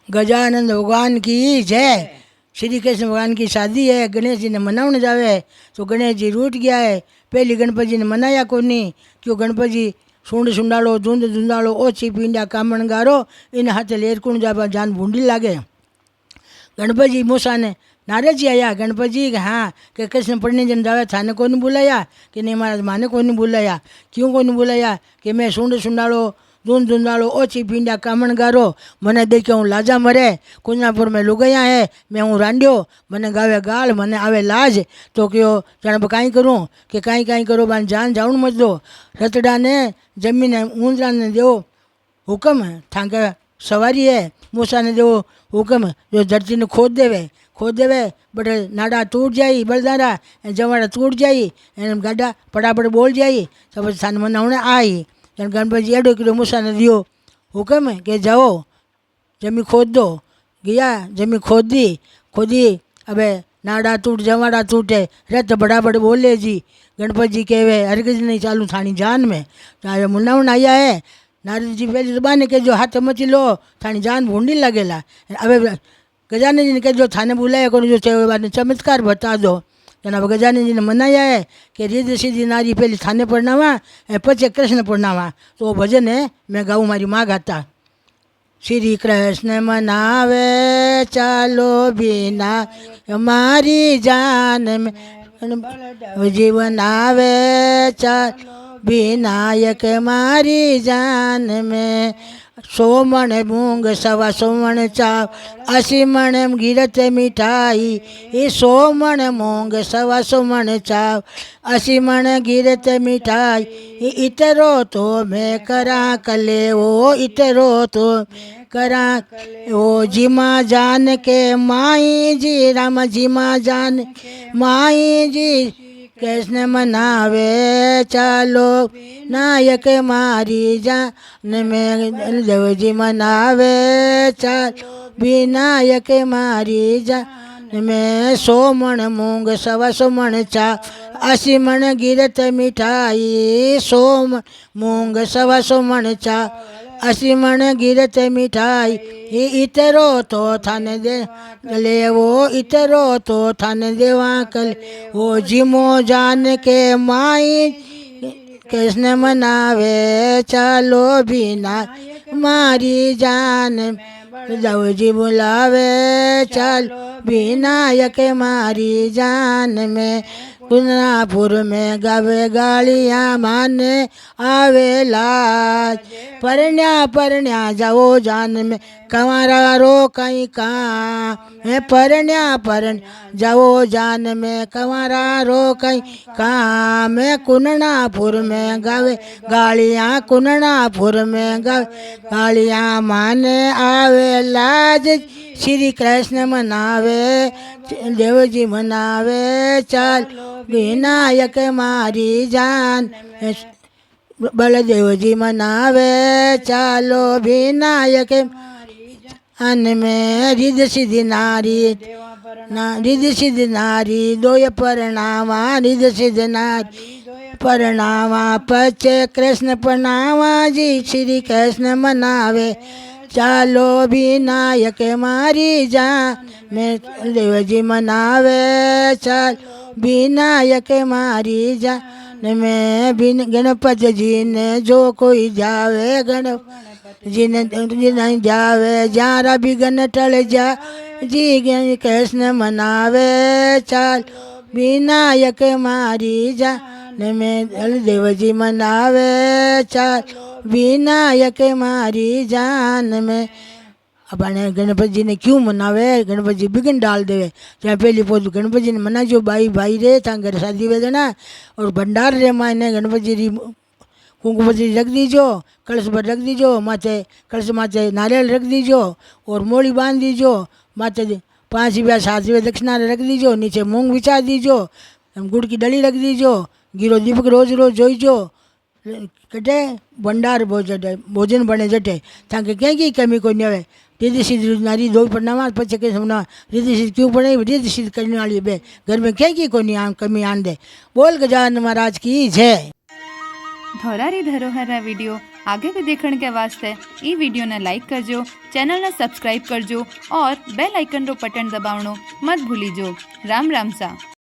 गजानंद भगवान की जय। श्री कृष्ण भगवान की शादी है, गणेश जी ने मनाने जावे तो गणेश जी रूठ गया है। पहली गणपति जी ने मनाया को नहीं, क्यों गणपति जी सूंड सुंडालो धुंध धुंधालो ओछी पींडा कामण गारो इन हाथे लेरकुण जाबा जान भूंडी लागे। गणपति जी मूसा ने नारद जी आया, गणपति जी कि हाँ कि कृष्ण पढ़ने जन जावे थाने को नहीं बुलाया कि नहीं महाराज माने को नहीं बुलाया। क्यों को नहीं बुलाया कि मैं सूंड सुंडालो धून धुंधालो ओछी पींडा कामण गारो मने देखे हूँ लाजा मरे कुंजापुर में लुगैया है मैं हूँ रांड्यो मने गावे गाल मने आवे लाज तो क्यों जाने काई करूँ कि काई करो बान जान जाऊन मत दो। रतड़ा ने जमीन ऊंदरा ने दो हुक्म थांके सवारी है मूसा ने दो हुक्म जो धरती ने खोद देवे बड़े नाड़ा टूट जाई बलदारा जवाड़ा टूट जाई गाडा पड़ापड़ बोल जाई तो थाने मनावने आई। गणपति जी एडो किलो मूसा ने दियो हुक्म के जाओ जमीन खोद दो। गया जमीन खोदी अबे नाड़ा टूट जवाड़ा टूटे रत बड़ाबड़ बोले जी। गणपति जी कहवे हरगिज नहीं चालू थानी जान में चाहे मुन्नावन आया है। नारद जी पहली जबाने के जो हाथ मची लो थानी जान भूंडी लगेला। अबे गजानन जी ने कह जो थाने बुलाया को जो चाहे चमत्कार बता दो। जनाब गजानन जी ने मनाया है कि रिद्ध सीधी नारी पहली थाने पढ़नावा पचे कृष्ण पढ़नावा तो वो भजन है मैं गाऊँ मारी माँ गाता। श्री कृष्ण मनावे चालो बिना हमारी जान में जीवन आवे चालो विनायक मारी जान में। 100 मण मूंग 125 मण चाव 80 मण गिरत मिठाई 100 मण मूंग 125 मण चाव 80 मण गिरत मिठाई इतरो तो मैं करा कले ओ इतरो तो करा ओ जिमा जान के माई जी राम जिमा जान माई जी कृष्ण मनावे चालो नायक मारी जान में देव जी मनावे चालो विनायक मारी जान में। 100 मण मूंग 125 मण चा 80 मण गिरत मिठाई 100 मण मूंग 125 मण चा 80 मण गिरत मिठाई इतरो तो थाने दे ले वो इतरो तो थाने देवा कल वो जिमो जान के माई कृष्ण मनावे चालो बिना मारी जान जाओ जी बुलावे चालो विनायक मारी जान में। कुंजनापुर में गावे गालियाँ माने आवे लाज परण्या जाओ जान में कंवारा रो कहीं कहाँ है परण्या जाओ जान में कंवारा रो कहीं कहाँ मैं कुंजनापुर में गावे गालियाँ कुंजनापुर में गावे गालियाँ माने आवे लाज। श्री कृष्ण मनावे देव जी मनावे चाल विनायक मारी जान बलदेव जी मनावे चालो विनायक अन में रिद्ध सिद्धि नारी रिद्ध सिद्धि नारी दोय परणावा रिद्ध सिद्ध नारी परणावा पचे कृष्ण परणावा जी श्री कृष्ण मनावे चालो विनायक मारी जान में देव जी मनावे चाल विनायक मारी जान में। बिन गणपति जी ने जो कोई जावे गणपति जी ने नहीं जावे जारा भी गण टल जा जी कृष्ण मनावे चाल विनायक मारी जान में देव जी मनावे चाल विनायक मारी जान में। अपने गणपति जी ने क्यों मनावे गणपति जी बिगन डाल देवे चाहे पहली पोज गणपति जी ने मना जो भाई भाई रे था घर शादी वे देना और भंडार रे मायने गणपति जी कुंकुमती रख दीजो कलश पर रख दीजो माथे कलश माथे नारियल रख दीजो और मोड़ी बांध दीजो माथे 5 रुपया 7 रुपया दक्षिणा रख दीजो नीचे मूंग बिछा दीजो गुड़ की डली रख दीजो गिरो दीपक रोज रोज जोईजो कटे भंडार भोजन बने जटे ताकि कहीं कमी को नहीं आवे। रिद्धि सिद्धि नारी दो पढ़ना पचे के समना रिद्धि सिद्धि क्यों पढ़े रिद्धि सिद्धि करने वाली बे घर में कहीं को नहीं कमी आन दे। बोल गजानन महाराज की जय। ધોરારી ધરોહરના વિડીયો आगे भी देखण के वास्ते ई वीडियो ने लाइक करजो, चैनल ने सब्सक्राइब करजो और बेल आइकन रो बटन दबावणो मत भूलीजो। राम राम सा।